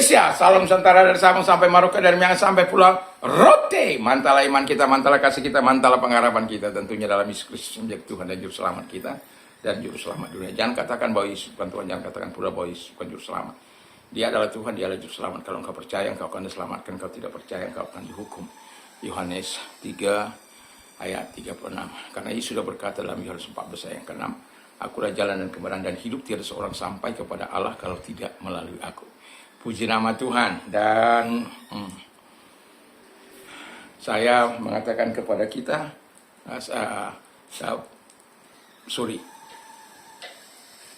Indonesia, salam Nusantara dari Sabang sampai Maroke, dari Miangas sampai Pulau Rote. Mantalah iman kita, mantalah kasih kita, mantalah pengharapan kita. Tentunya dalam Yesus Kristus menjadi Tuhan dan Juru Selamat kita dan Juru Selamat dunia. Jangan katakan bahwa Yesus bukan Tuhan, jangan katakan pula bahwa Yesus bukan Juru Selamat. Dia adalah Tuhan, dia adalah Juru Selamat. Kalau engkau percaya, engkau akan diselamatkan. Kalau tidak percaya, engkau akan dihukum. Yohanes 3 ayat 36. Karena Yesus sudah berkata dalam Yohanes 14 ayat ke-6, Akulah jalan dan kebenaran dan hidup, tiada seorang sampai kepada Allah kalau tidak melalui aku. Puji nama Tuhan. Dan saya mengatakan kepada kita,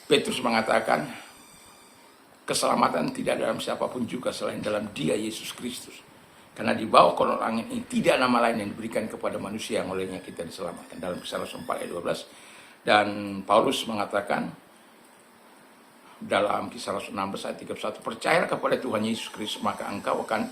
Petrus mengatakan, keselamatan tidak dalam siapapun juga selain dalam Dia, Yesus Kristus. Karena di bawah kolong langit ini tidak nama lain yang diberikan kepada manusia yang olehnya kita diselamatkan. Dalam Kisah Rasul 4 ayat 12. Dan Paulus mengatakan dalam Kisah Rasul 16 ayat 31, percayalah kepada Tuhan Yesus Kristus, maka engkau akan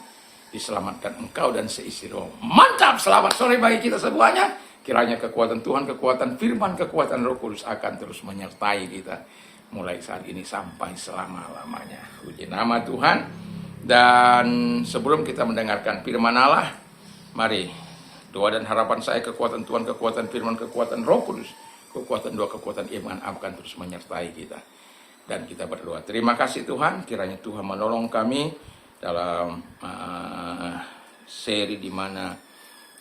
diselamatkan, engkau dan seisi roh. Mantap, selamat sore bagi kita semuanya. Kiranya kekuatan Tuhan, kekuatan firman, kekuatan Roh Kudus akan terus menyertai kita mulai saat ini sampai selama-lamanya. Puji nama Tuhan. Dan sebelum kita mendengarkan firman Allah, mari doa dan harapan saya, kekuatan Tuhan, kekuatan firman, kekuatan Roh Kudus, kekuatan doa, kekuatan iman akan terus menyertai kita. Dan kita berdoa, terima kasih Tuhan, kiranya Tuhan menolong kami dalam seri di mana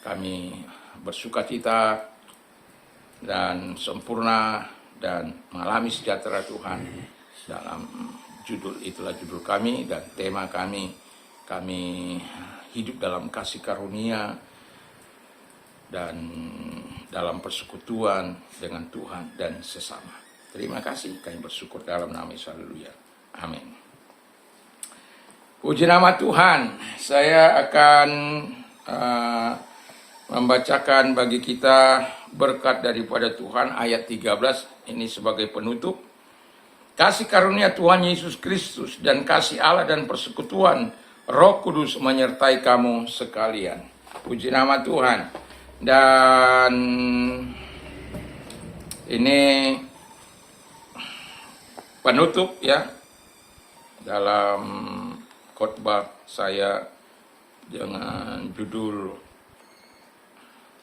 kami bersukacita dan sempurna dan mengalami sejahtera Tuhan. Dalam judul itulah judul kami dan tema kami hidup dalam kasih karunia dan dalam persekutuan dengan Tuhan dan sesama. Terima kasih, kami bersyukur dalam nama Yesus. Haleluya. Amin. Puji nama Tuhan. Saya akan membacakan bagi kita berkat daripada Tuhan ayat 13 ini sebagai penutup. Kasih karunia Tuhan Yesus Kristus dan kasih Allah dan persekutuan Roh Kudus menyertai kamu sekalian. Puji nama Tuhan. Dan ini penutup ya dalam khotbah saya dengan judul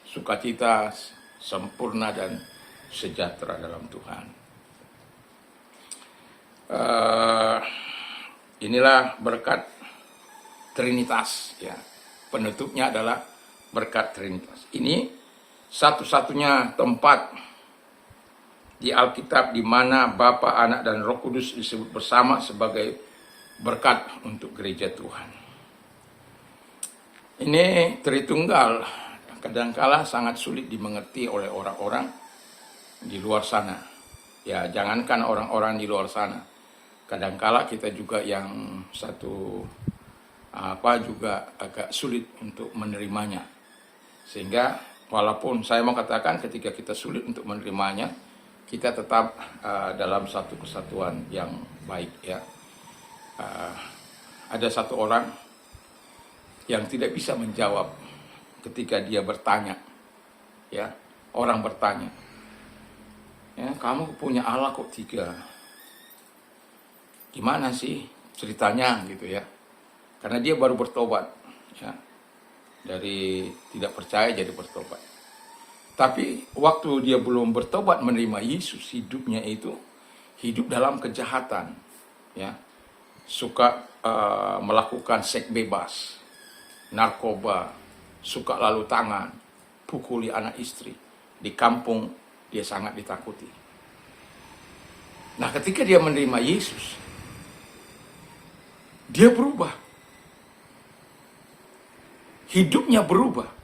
Sukacita Sempurna dan Sejahtera dalam Tuhan. Inilah berkat Trinitas ya. Penutupnya adalah berkat Trinitas. Ini satu-satunya tempat di Alkitab di mana Bapa, Anak, dan Roh Kudus disebut bersama sebagai berkat untuk gereja Tuhan. Ini Tritunggal kadangkala sangat sulit dimengerti oleh orang-orang di luar sana. Ya, jangankan orang-orang di luar sana. Kadangkala kita juga yang juga agak sulit untuk menerimanya. Sehingga walaupun saya mau katakan ketika kita sulit untuk menerimanya, kita tetap dalam satu kesatuan yang baik ya. Ada satu orang yang tidak bisa menjawab ketika dia bertanya, ya orang bertanya, ya kamu punya Allah kok 3? Gimana sih ceritanya gitu ya? Karena dia baru bertobat, ya dari tidak percaya jadi bertobat. Tapi waktu dia belum bertobat menerima Yesus, hidupnya itu hidup dalam kejahatan, ya, suka melakukan seks bebas, narkoba, suka lalu tangan, pukuli anak istri. Di kampung dia sangat ditakuti. Nah, ketika dia menerima Yesus, dia berubah, hidupnya berubah.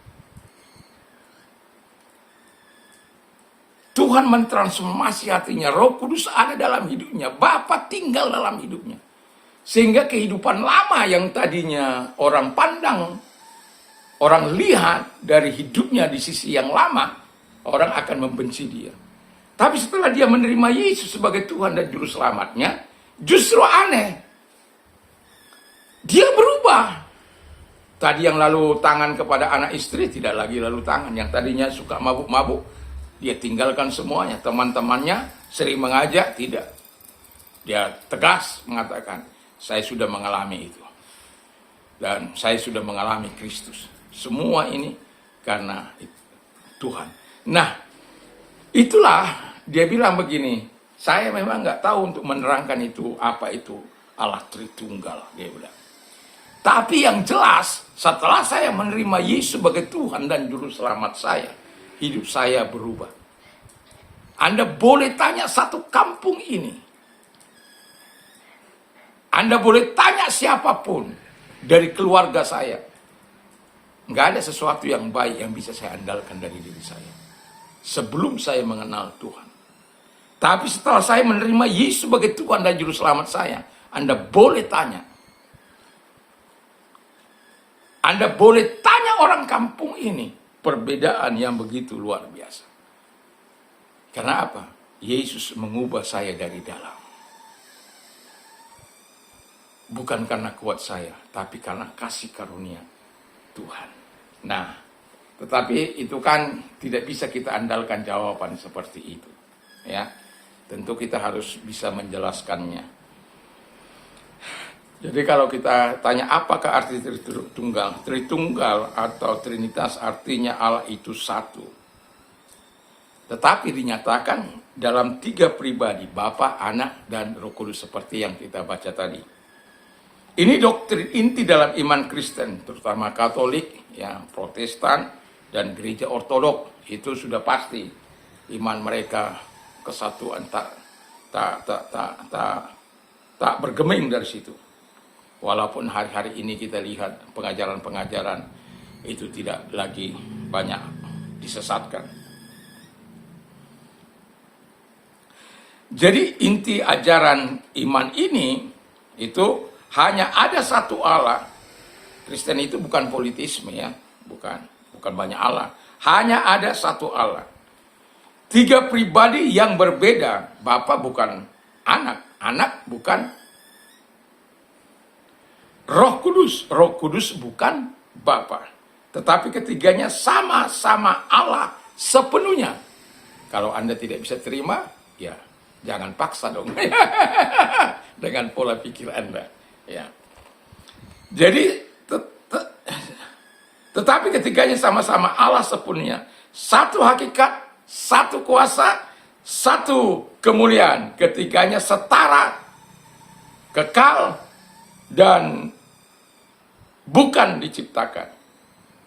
Tuhan mentransformasi hatinya, Roh Kudus ada dalam hidupnya, Bapa tinggal dalam hidupnya. Sehingga kehidupan lama yang tadinya orang pandang, orang lihat dari hidupnya di sisi yang lama, orang akan membenci dia. Tapi setelah dia menerima Yesus sebagai Tuhan dan Juru Selamatnya, justru aneh. Dia berubah. Tadi yang lalu tangan kepada anak istri, tidak lagi lalu tangan. Yang tadinya suka mabuk-mabuk, dia tinggalkan semuanya. Teman-temannya sering mengajak, tidak. Dia tegas mengatakan, saya sudah mengalami itu. Dan saya sudah mengalami Kristus. Semua ini karena Tuhan. Nah, itulah dia bilang begini, saya memang nggak tahu untuk menerangkan itu, apa itu Allah Tritunggal, dia bilang. Tapi yang jelas, setelah saya menerima Yesus sebagai Tuhan dan Juru Selamat saya, hidup saya berubah. Anda boleh tanya satu kampung ini. Anda boleh tanya siapapun dari keluarga saya. Nggak ada sesuatu yang baik yang bisa saya andalkan dari diri saya. Sebelum saya mengenal Tuhan. Tapi setelah saya menerima Yesus sebagai Tuhan dan Juru Selamat saya, Anda boleh tanya. Anda boleh tanya orang kampung ini perbedaan yang begitu luar biasa. Karena apa? Yesus mengubah saya dari dalam. Bukan karena kuat saya, tapi karena kasih karunia Tuhan. Nah, tetapi itu kan tidak bisa kita andalkan jawaban seperti itu. Ya, tentu kita harus bisa menjelaskannya. Jadi kalau kita tanya apakah arti Tritunggal? Tritunggal atau Trinitas artinya Allah itu satu. Tetapi dinyatakan dalam 3 pribadi, Bapa, Anak, dan Roh Kudus seperti yang kita baca tadi. Ini doktrin inti dalam iman Kristen, terutama Katolik, ya, Protestan, dan Gereja Ortodok. Itu sudah pasti iman mereka kesatuan tak bergeming dari situ. Walaupun hari-hari ini kita lihat pengajaran-pengajaran itu tidak lagi banyak disesatkan. Jadi inti ajaran iman ini itu hanya ada satu Allah. Kristen itu bukan politisme ya, bukan banyak Allah. Hanya ada satu Allah. 3 pribadi yang berbeda. Bapa bukan anak, anak bukan Roh Kudus bukan Bapa. Tetapi ketiganya sama-sama Allah sepenuhnya. Kalau Anda tidak bisa terima, ya jangan paksa dong. Dengan pola pikir Anda. Ya. Jadi, tetapi ketiganya sama-sama Allah sepenuhnya. Satu hakikat, satu kuasa, satu kemuliaan. Ketiganya setara, kekal, dan bukan diciptakan.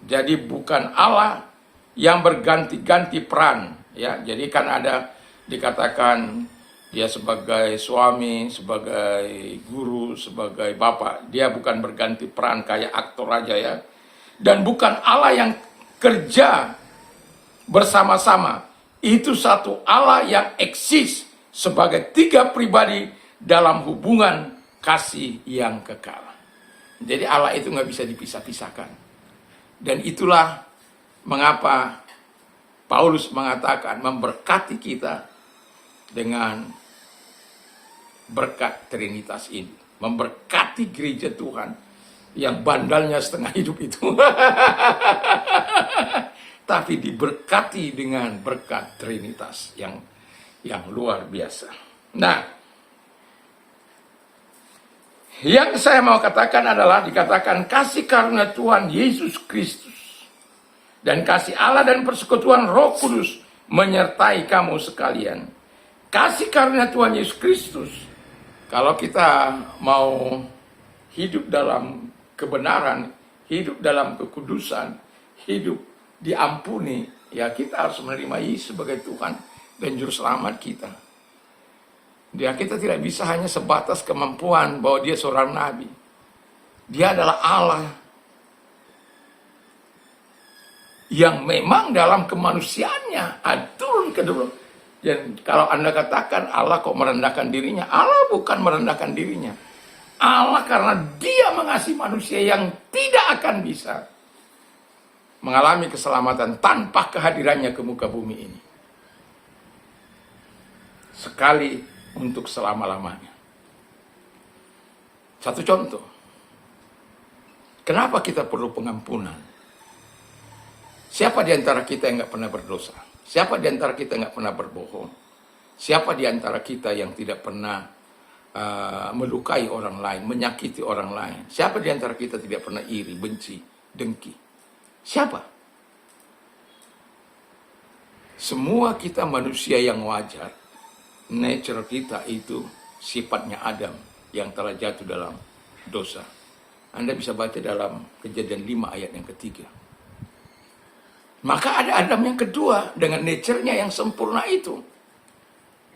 Jadi bukan Allah yang berganti-ganti peran. Ya, jadi kan ada dikatakan dia sebagai suami, sebagai guru, sebagai bapak. Dia bukan berganti peran kayak aktor aja ya. Dan bukan Allah yang kerja bersama-sama. Itu satu Allah yang eksis sebagai 3 pribadi dalam hubungan kasih yang kekal. Jadi Allah itu nggak bisa dipisah-pisahkan. Dan itulah mengapa Paulus mengatakan memberkati kita dengan berkat Trinitas ini. Memberkati gereja Tuhan yang bandalnya setengah hidup itu. Tapi diberkati dengan berkat Trinitas yang luar biasa. Nah, yang saya mau katakan adalah dikatakan kasih karunia Tuhan Yesus Kristus dan kasih Allah dan persekutuan Roh Kudus menyertai kamu sekalian. Kasih karunia Tuhan Yesus Kristus, kalau kita mau hidup dalam kebenaran, hidup dalam kekudusan, hidup diampuni, ya kita harus menerima Yesus sebagai Tuhan dan Juru Selamat kita. Dia kita tidak bisa hanya sebatas kemampuan bahwa dia seorang nabi. Dia adalah Allah yang memang dalam kemanusiaannya turun ke dalam. Dan kalau Anda katakan Allah kok merendahkan dirinya, Allah bukan merendahkan dirinya. Allah karena dia mengasihi manusia yang tidak akan bisa mengalami keselamatan tanpa kehadirannya ke muka bumi ini. Sekali untuk selama-lamanya. Satu contoh. Kenapa kita perlu pengampunan? Siapa di antara kita yang nggak pernah berdosa? Siapa di antara kita yang nggak pernah berbohong? Siapa di antara kita yang tidak pernah melukai orang lain, menyakiti orang lain. Siapa di antara kita tidak pernah iri, benci, dengki? Siapa? Semua kita manusia yang wajar. Nature kita itu sifatnya Adam yang telah jatuh dalam dosa. Anda bisa baca dalam Kejadian 5 ayat yang ketiga. Maka ada Adam yang kedua dengan nature-nya yang sempurna itu.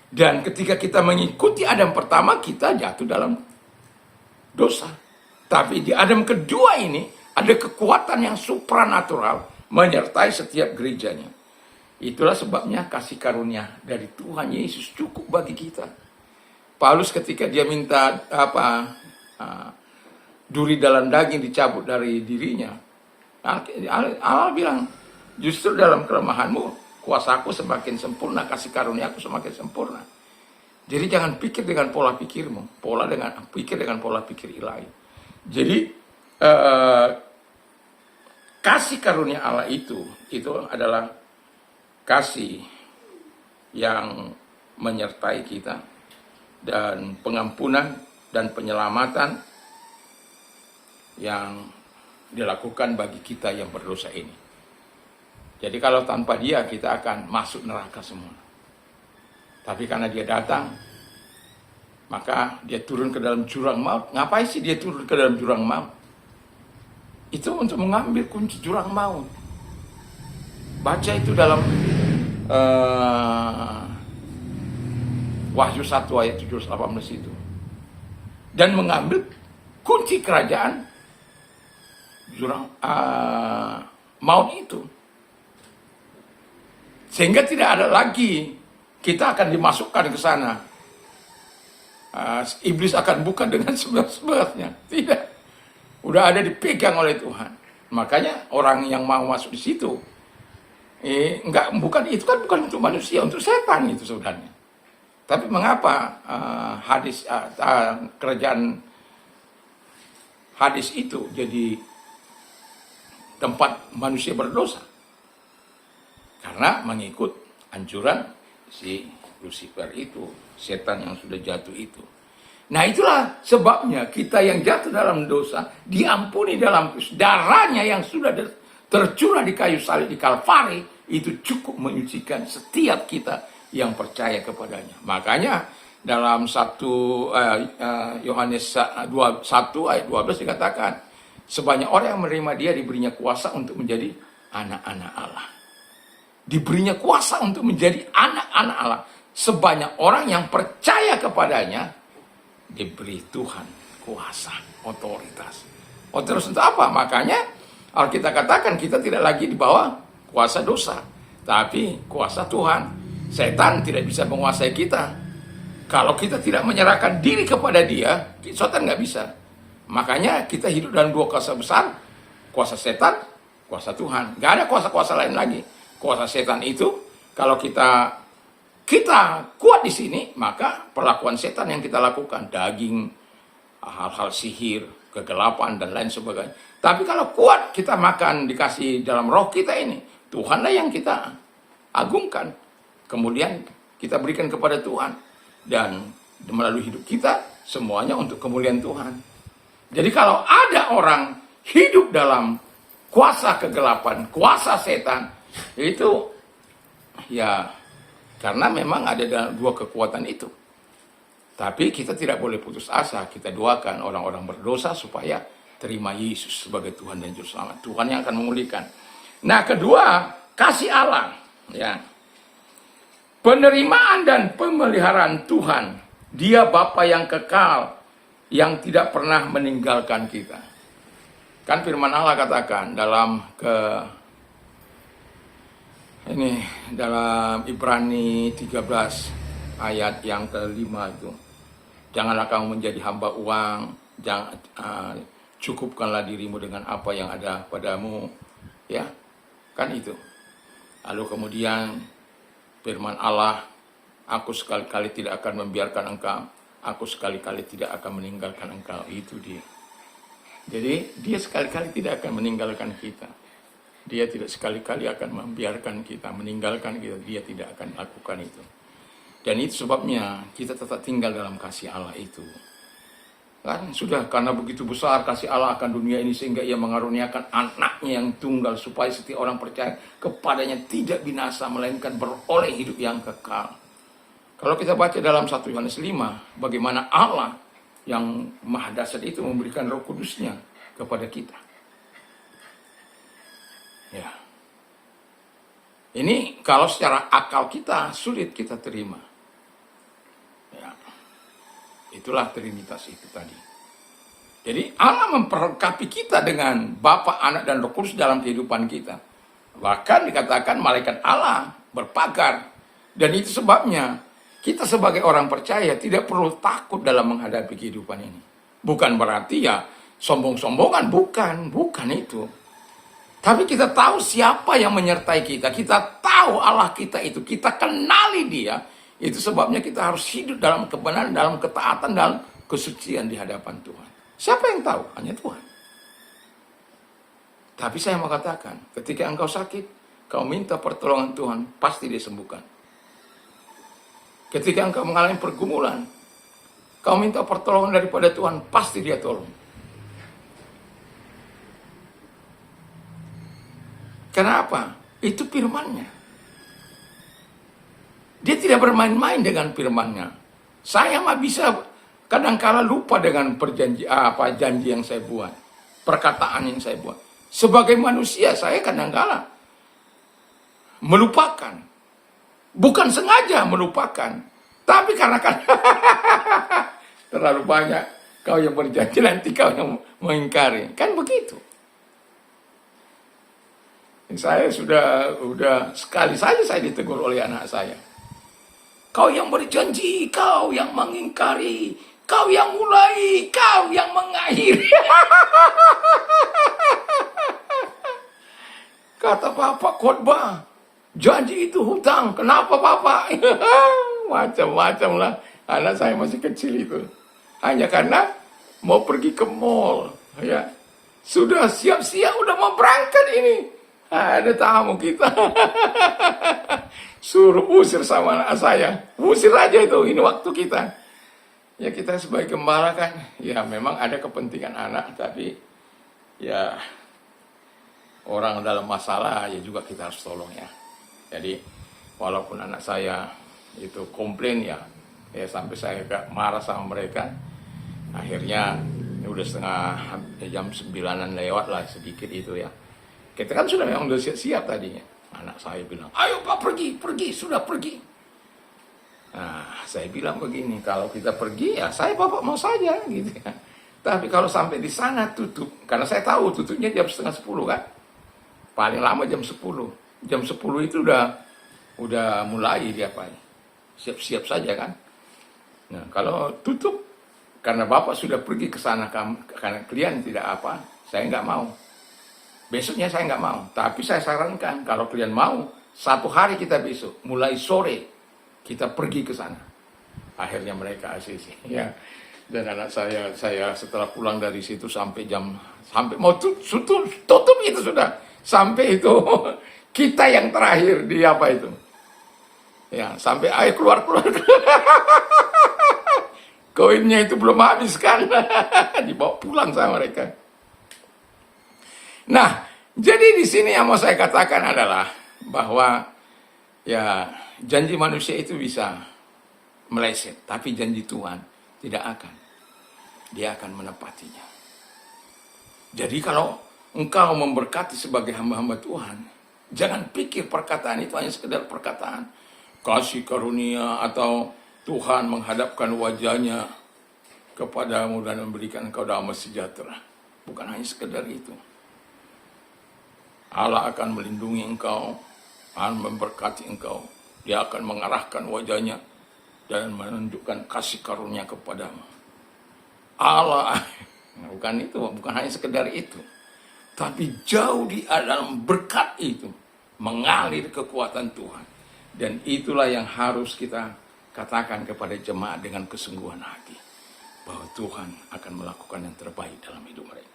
Dan ketika kita mengikuti Adam pertama, kita jatuh dalam dosa. Tapi di Adam kedua ini ada kekuatan yang supranatural menyertai setiap gerejanya. Itulah sebabnya kasih karunia dari Tuhan Yesus cukup bagi kita. Paulus ketika dia minta duri dalam daging dicabut dari dirinya, Allah bilang, justru dalam kelemahanmu kuasaku semakin sempurna, kasih karuniaku semakin sempurna. Jadi jangan pikir dengan pola pikirmu, pikir dengan pola pikir ilahi. Jadi kasih karunia Allah itu adalah kasih yang menyertai kita, dan pengampunan dan penyelamatan yang dilakukan bagi kita yang berdosa ini. Jadi kalau tanpa dia kita akan masuk neraka semua. Tapi karena dia datang, maka dia turun ke dalam jurang maut. Ngapain sih dia turun ke dalam jurang maut? Itu untuk mengambil kunci jurang maut. Baca itu dalam Wahyu 1 ayat 17-18 itu. Dan mengambil kunci kerajaan jurang maut itu. Sehingga tidak ada lagi kita akan dimasukkan ke sana. Iblis akan buka dengan sebelah-sebelahnya. Tidak. Udah ada dipegang oleh Tuhan. Makanya orang yang mau masuk di situ, bukan untuk manusia, untuk setan itu sebenarnya. Tapi mengapa kerajaan Hades itu jadi tempat manusia berdosa? Karena mengikut anjuran si Lucifer itu, setan yang sudah jatuh itu. Nah itulah sebabnya kita yang jatuh dalam dosa diampuni dalam darahnya yang sudah tercurah di kayu salib di Kalvari, itu cukup menyucikan setiap kita yang percaya kepadanya. Makanya dalam Yohanes 1 ayat 12 dikatakan, sebanyak orang yang menerima dia diberinya kuasa untuk menjadi anak-anak Allah. Diberinya kuasa untuk menjadi anak-anak Allah. Sebanyak orang yang percaya kepadanya, diberi Tuhan kuasa, otoritas. Otoritas untuk apa? Makanya Alkitab katakan kita tidak lagi di bawah kuasa dosa, tapi kuasa Tuhan. Setan tidak bisa menguasai kita. Kalau kita tidak menyerahkan diri kepada dia, setan nggak bisa. Makanya kita hidup dalam dua kuasa besar, kuasa setan, kuasa Tuhan. Nggak ada kuasa-kuasa lain lagi. Kuasa setan itu, kalau kita kuat di sini, maka perlakuan setan yang kita lakukan, daging, hal-hal sihir, kegelapan, dan lain sebagainya. Tapi kalau kuat kita makan, dikasih dalam roh kita ini, Tuhanlah yang kita agungkan. Kemudian kita berikan kepada Tuhan. Dan melalui hidup kita, semuanya untuk kemuliaan Tuhan. Jadi kalau ada orang hidup dalam kuasa kegelapan, kuasa setan, itu ya karena memang ada dua kekuatan itu. Tapi kita tidak boleh putus asa. Kita doakan orang-orang berdosa supaya terima Yesus sebagai Tuhan dan Juru Selamat. Tuhan yang akan memulihkan. Nah, kedua, kasih Allah. Ya. Penerimaan dan pemeliharaan Tuhan. Dia Bapa yang kekal, yang tidak pernah meninggalkan kita. Kan firman Allah katakan dalam dalam Ibrani 13 ayat yang ke-5 itu. Janganlah kamu menjadi hamba uang, cukupkanlah dirimu dengan apa yang ada padamu, ya. Kan itu. Lalu kemudian firman Allah, aku sekali-kali tidak akan membiarkan engkau, aku sekali-kali tidak akan meninggalkan engkau. Itu dia. Jadi dia sekali-kali tidak akan meninggalkan kita. Dia tidak sekali-kali akan membiarkan kita, meninggalkan kita. Dia tidak akan lakukan itu. Dan itu sebabnya kita tetap tinggal dalam kasih Allah itu. Kan sudah, karena begitu besar kasih Allah akan dunia ini sehingga ia mengaruniakan anaknya yang tunggal supaya setiap orang percaya kepadanya tidak binasa melainkan beroleh hidup yang kekal. Kalau kita baca dalam 1 Yohanes 5, bagaimana Allah yang maha dahsyat itu memberikan Roh Kudusnya kepada kita. Ya. Ini kalau secara akal kita sulit kita terima. Ya. Itulah Trinitas itu tadi. Jadi Allah memperlengkapi kita dengan Bapa, Anak, dan Roh Kudus dalam kehidupan kita. Bahkan dikatakan malaikat Allah berpagar. Dan itu sebabnya kita sebagai orang percaya tidak perlu takut dalam menghadapi kehidupan ini. Bukan berarti ya sombong-sombongan, bukan itu. Tapi kita tahu siapa yang menyertai kita. Kita tahu Allah kita itu. Kita kenali dia. Itu sebabnya kita harus hidup dalam kebenaran, dalam ketaatan, dalam kesucian di hadapan Tuhan. Siapa yang tahu? Hanya Tuhan. Tapi saya mau katakan, ketika engkau sakit, kau minta pertolongan Tuhan, pasti disembuhkan. Ketika engkau mengalami pergumulan, kau minta pertolongan daripada Tuhan, pasti dia tolong. Kenapa? Itu firman-Nya. Dia tidak bermain-main dengan firman-Nya. Saya mah bisa kadangkala lupa dengan janji yang saya buat, perkataan yang saya buat. Sebagai manusia saya kadangkala melupakan. Bukan sengaja melupakan, tapi karena kan terlalu banyak kau yang berjanji nanti kau yang mengingkari. Kan begitu. Saya sudah sekali saja saya ditegur oleh anak saya. Kau yang berjanji, kau yang mengingkari, kau yang mulai, kau yang mengakhiri. Kata Bapak khotbah, janji itu hutang. Kenapa Bapak? Macam-macam lah. Anak saya masih kecil itu. Hanya karena mau pergi ke mall. Ya. Sudah siap-siap, udah mau berangkat ini. Ada tamu kita. Suruh usir sama anak saya. Usir aja itu, ini waktu kita. Ya kita sebagai gembala kan, ya memang ada kepentingan anak, tapi ya orang dalam masalah ya juga kita harus tolong ya. Jadi walaupun anak saya itu komplain ya sampai saya agak marah sama mereka. Akhirnya ini udah jam 9-an lewat lah sedikit itu ya. Kita kan sudah memang udah siap tadinya. Anak saya bilang, ayo Pak pergi, sudah pergi. Nah, saya bilang begini, kalau kita pergi ya saya Bapak mau saja gitu ya. Tapi kalau sampai di sana tutup, karena saya tahu tutupnya jam 9:30 kan. Paling lama jam 10. Jam 10 itu udah mulai dia Pak. Siap-siap saja kan. Nah, kalau tutup karena Bapak sudah pergi ke sana karena klien tidak apa, saya nggak mau. Besoknya saya nggak mau, tapi saya sarankan kalau kalian mau, 1 hari kita besok, mulai sore, kita pergi ke sana. Akhirnya mereka ACC, ya. Dan anak saya setelah pulang dari situ sampai mau tutup itu sudah. Sampai itu, kita yang terakhir di apa itu. Ya, sampai air keluar. Koinnya itu belum habis kan, dibawa pulang sama mereka. Nah, jadi di sini yang mau saya katakan adalah bahwa ya janji manusia itu bisa meleset, tapi janji Tuhan tidak akan. Dia akan menepatinya. Jadi kalau engkau memberkati sebagai hamba-hamba Tuhan, jangan pikir perkataan itu hanya sekedar perkataan. Kasih karunia atau Tuhan menghadapkan wajahnya kepadamu dan memberikan engkau damai sejahtera. Bukan hanya sekedar itu. Allah akan melindungi engkau, akan memberkati engkau. Dia akan mengarahkan wajahnya dan menunjukkan kasih karunia kepadamu. Allah, bukan hanya sekedar itu. Tapi jauh di dalam berkat itu, mengalir kekuatan Tuhan. Dan itulah yang harus kita katakan kepada jemaat dengan kesungguhan hati. Bahwa Tuhan akan melakukan yang terbaik dalam hidup mereka.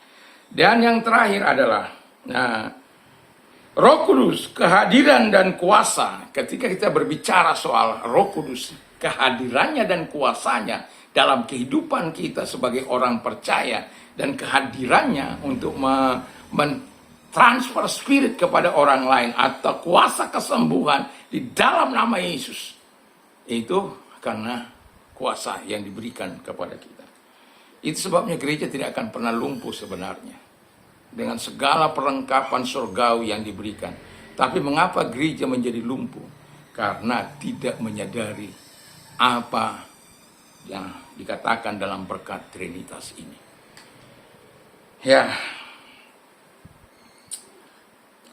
Dan yang terakhir adalah, Roh Kudus, kehadiran dan kuasa. Ketika kita berbicara soal Roh Kudus, kehadirannya dan kuasanya dalam kehidupan kita sebagai orang percaya, dan kehadirannya untuk mentransfer spirit kepada orang lain atau kuasa kesembuhan di dalam nama Yesus, itu karena kuasa yang diberikan kepada kita. Itu sebabnya gereja tidak akan pernah lumpuh sebenarnya dengan segala perlengkapan surgawi yang diberikan. Tapi mengapa gereja menjadi lumpuh? Karena tidak menyadari apa yang dikatakan dalam berkat Trinitas ini. Ya,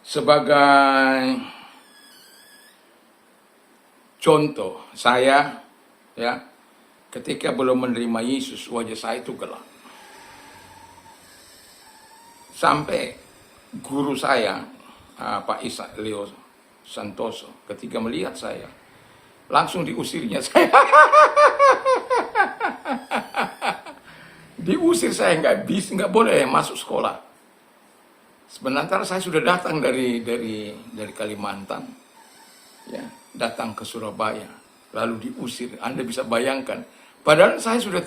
sebagai contoh, saya ya ketika belum menerima Yesus, wajah saya itu gelap. Sampai guru saya, Pak Isa Leo Santoso, ketika melihat saya, langsung diusirnya saya. Diusir saya, nggak boleh masuk sekolah. Sebenarnya saya sudah datang dari Kalimantan, ya, datang ke Surabaya, lalu diusir. Anda bisa bayangkan. Padahal saya sudah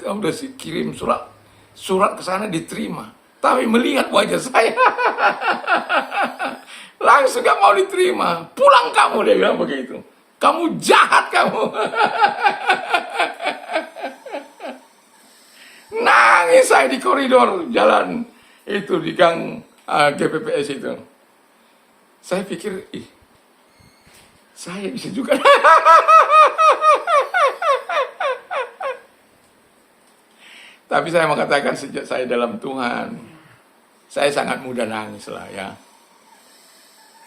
kirim surat ke sana diterima, tapi melihat wajah saya, langsung gak mau diterima. Pulang kamu, dia bilang begitu. Kamu jahat kamu. Nangis saya di koridor jalan itu, di gang GPPS itu. Saya pikir, saya bisa juga. Tapi saya mengatakan sejak saya dalam Tuhan, saya sangat mudah nangis lah ya.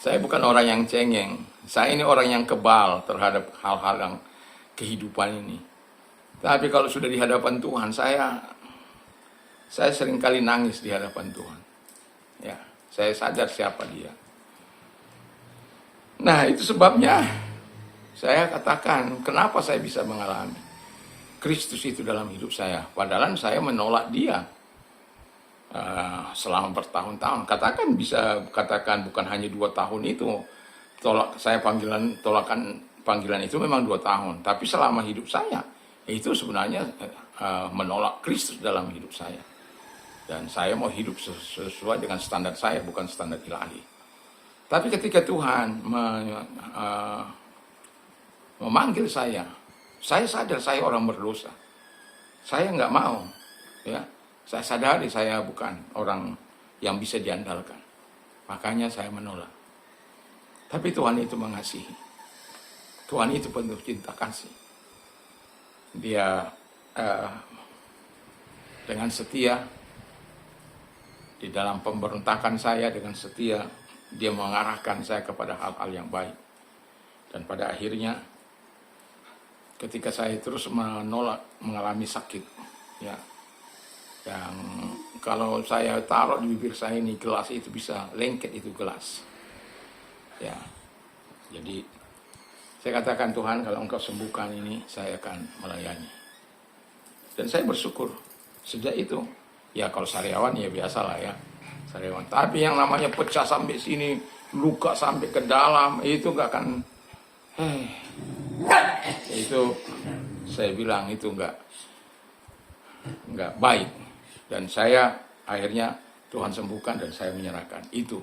Saya bukan orang yang cengeng. Saya ini orang yang kebal terhadap hal-hal yang kehidupan ini. Tapi kalau sudah di hadapan Tuhan, saya sering kali nangis di hadapan Tuhan. Ya, saya sadar siapa Dia. Nah, itu sebabnya saya katakan, kenapa saya bisa mengalami Kristus itu dalam hidup saya. Padahal saya menolak Dia selama bertahun-tahun. Katakan bukan hanya 2 tahun itu. Panggilan itu memang 2 tahun. Tapi selama hidup saya, itu sebenarnya menolak Kristus dalam hidup saya. Dan saya mau hidup sesuai dengan standar saya, bukan standar ilahi. Tapi ketika Tuhan memanggil saya sadar saya orang berdosa. Saya nggak mau, ya. Saya sadari saya bukan orang yang bisa diandalkan. Makanya saya menolak. Tapi Tuhan itu mengasihi. Tuhan itu penuh cinta kasih. Dia dengan setia di dalam pemberontakan saya, dengan setia Dia mengarahkan saya kepada hal-hal yang baik. Dan pada akhirnya ketika saya terus menolak, mengalami sakit, ya, yang kalau saya taruh di bibir saya ini, gelas itu bisa lengket itu gelas, ya. Jadi saya katakan, Tuhan, kalau Engkau sembuhkan ini, saya akan melayani. Dan saya bersyukur sejak itu. Ya kalau sariawan ya biasalah ya, sariawan. Tapi yang namanya pecah sampai sini, luka sampai ke dalam, itu gak akan, itu saya bilang itu nggak baik. Dan saya akhirnya Tuhan sembuhkan dan saya menyerahkan. Itu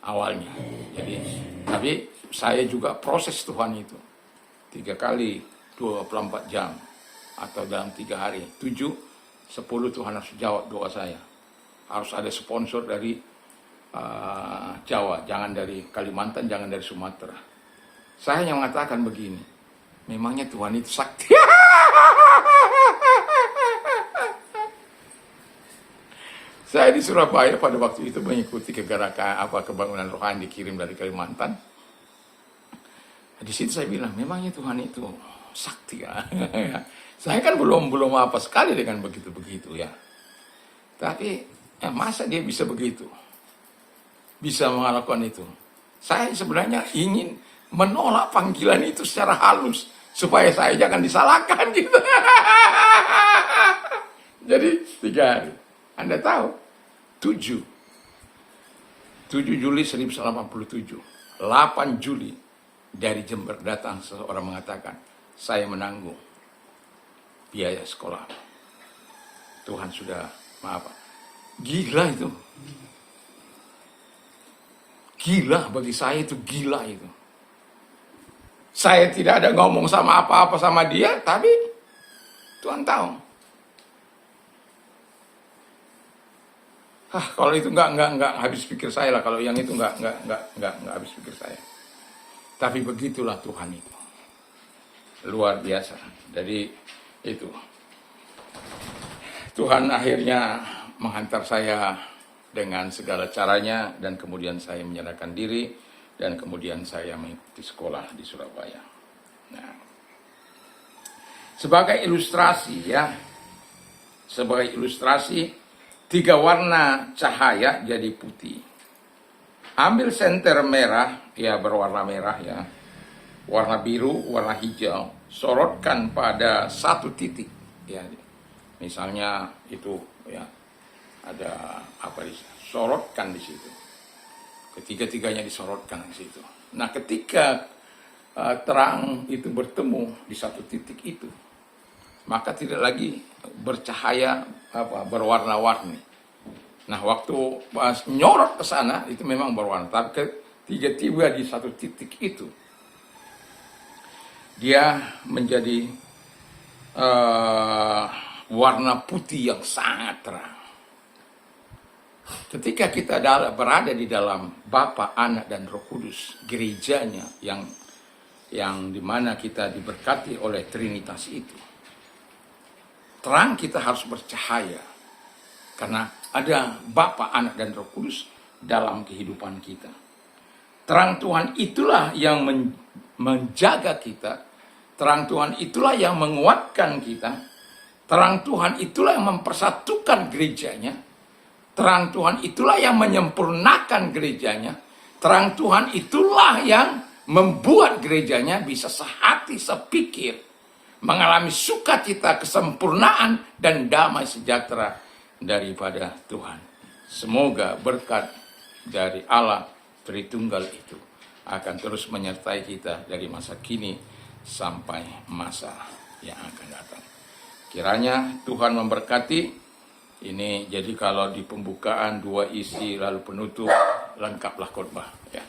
awalnya. Jadi, tapi saya juga proses Tuhan itu 3 kali 24 jam atau dalam 3 hari 7-10 Tuhan harus jawab doa saya. Harus ada sponsor dari Jawa, jangan dari Kalimantan, jangan dari Sumatera. Saya yang mengatakan begini, memangnya Tuhan itu sakti. Saya di Surabaya pada waktu itu mengikuti kebangunan rohani dikirim dari Kalimantan. Di situ saya bilang, memangnya Tuhan itu sakti ya. Saya kan belum apa sekali dengan begitu ya. Tapi masa dia bisa begitu? Bisa melakukan itu? Saya sebenarnya ingin menolak panggilan itu secara halus supaya saya jangan disalahkan gitu. Jadi 3 hari. Anda tahu, 7 Juli 1987, 8 Juli dari Jember datang seseorang mengatakan, saya menanggung biaya sekolah. Tuhan sudah, maaf, gila itu. Gila, bagi saya itu gila itu. Saya tidak ada ngomong sama apa-apa sama dia, tapi Tuhan tahu. Kalau itu nggak habis pikir saya lah. Kalau yang itu nggak habis pikir saya. Tapi begitulah Tuhan itu. Luar biasa. Jadi itu. Tuhan akhirnya menghantar saya dengan segala caranya, dan kemudian saya menyerahkan diri, dan kemudian saya mengikuti sekolah di Surabaya. Nah, sebagai ilustrasi ya, sebagai ilustrasi, 3 warna cahaya jadi putih. Ambil senter merah, ya berwarna merah ya, warna biru, warna hijau, sorotkan pada satu titik ya. Misalnya itu ya, ada apa di situ, sorotkan di situ. Ketiga-tiganya disorotkan di situ. Nah, ketika terang itu bertemu di satu titik itu, maka tidak lagi bercahaya berwarna-warni. Nah, waktu nyorot ke sana itu memang berwarna, tapi ketika tiba di satu titik itu, dia menjadi warna putih yang sangat terang. Ketika kita berada di dalam Bapa, Anak, dan Roh Kudus, gerejanya yang dimana kita diberkati oleh Trinitas itu, terang kita harus bercahaya karena ada Bapa, Anak, dan Roh Kudus dalam kehidupan kita. Terang Tuhan itulah yang menjaga kita. Terang Tuhan itulah yang menguatkan kita. Terang Tuhan itulah yang mempersatukan gerejanya. Terang Tuhan itulah yang menyempurnakan gerejanya. Terang Tuhan itulah yang membuat gerejanya bisa sehati, sepikir, mengalami sukacita, kesempurnaan, dan damai sejahtera daripada Tuhan. Semoga berkat dari Allah Tritunggal itu akan terus menyertai kita dari masa kini sampai masa yang akan datang. Kiranya Tuhan memberkati. Ini jadi kalau di pembukaan 2 isi lalu penutup, lengkaplah khotbah ya.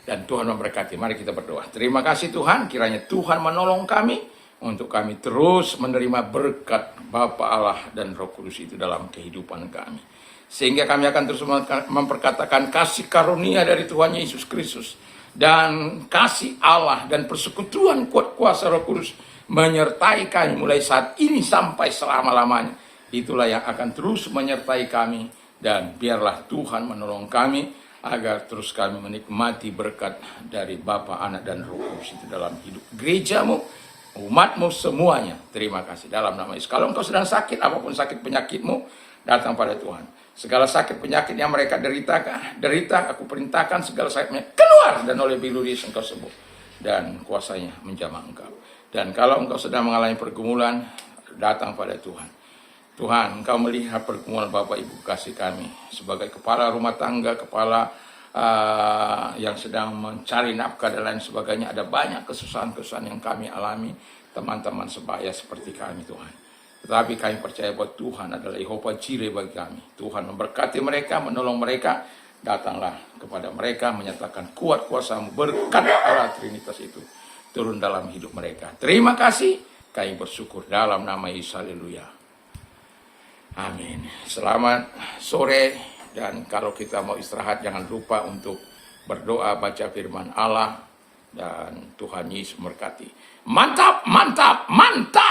Dan Tuhan memberkati. Mari kita berdoa. Terima kasih Tuhan, kiranya Tuhan menolong kami untuk kami terus menerima berkat Bapa Allah dan Roh Kudus itu dalam kehidupan kami. Sehingga kami akan terus memperkatakan kasih karunia dari Tuhan Yesus Kristus, dan kasih Allah dan persekutuan kuat kuasa Roh Kudus menyertai kami mulai saat ini sampai selama-lamanya. Itulah yang akan terus menyertai kami, dan biarlah Tuhan menolong kami agar terus kami menikmati berkat dari Bapa, Anak, dan Roh Kudus itu dalam hidup gerejamu, umatmu semuanya. Terima kasih dalam nama Yesus. Kalau engkau sedang sakit, apapun sakit penyakitmu, datang pada Tuhan. Segala sakit penyakit yang mereka derita, aku perintahkan segala sakitnya keluar, dan oleh biluris engkau sembuh, dan kuasanya menjamah engkau. Dan kalau engkau sedang mengalami pergumulan, datang pada Tuhan. Tuhan, engkau melihat pergumulan Bapak Ibu kasih kami sebagai kepala rumah tangga, kepala yang sedang mencari nafkah dan lain sebagainya. Ada banyak kesusahan-kesusahan yang kami alami, teman-teman sebaya seperti kami Tuhan. Tetapi kami percaya bahwa Tuhan adalah Yehova Jireh bagi kami. Tuhan memberkati mereka, menolong mereka. Datanglah kepada mereka, menyatakan kuat kuasa-Mu, berkat Allah Trinitas itu turun dalam hidup mereka. Terima kasih, kami bersyukur dalam nama Yesus. Haleluya. Amin. Selamat sore, dan kalau kita mau istirahat jangan lupa untuk berdoa, baca firman Allah, dan Tuhan Yesus memberkati. Mantap, mantap, mantap.